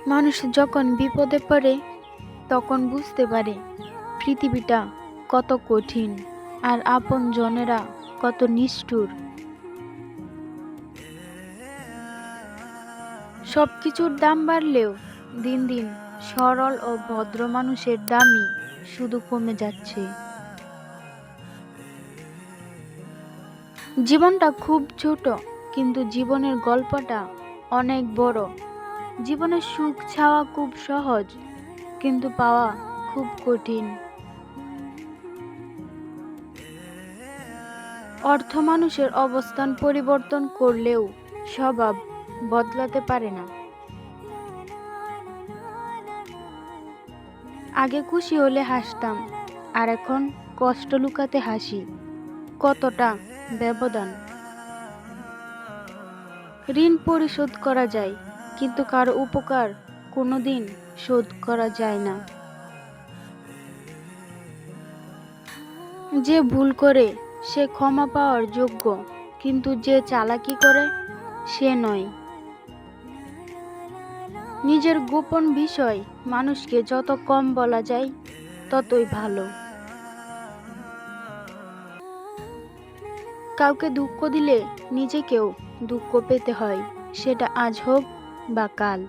মানুষ যখন বিপদে পড়ে তখন বুঝতে পারে পৃথিবীটা কত কঠিন আর আপন জনেরা কত নিষ্ঠুর। সবকিছুর দাম বাড়লেও দিন দিন সরল ও ভদ্র মানুষের দামই শুধু কমে যাচ্ছে। জীবনটা খুব ছোট, কিন্তু জীবনের গল্পটা অনেক বড়। জীবনের সুখ ছাওয়া খুব সহজ, কিন্তু পাওয়া খুব কঠিন। অর্থ মানুষের অবস্থান পরিবর্তন করলেও স্বভাব বদলাতে পারে না। আগে খুশি হলে হাসতাম, আর এখন কষ্ট লুকাতে হাসি। কতটা ব্যবধান! ঋণ পরিশোধ করা যায়, কিন্তু কারো উপকার কোনোদিন শোধ করা যায় না। যে ভুল করে সে ক্ষমা পাওয়ার যোগ্য, কিন্তু যে চালাকি করে সে নয়। নিজের গোপন বিষয় মানুষকে যত কম বলা যায় ততই ভালো। কাউকে দুঃখ দিলে নিজেকেও দুঃখ পেতে হয়, সেটা আজ হোক বা কাল।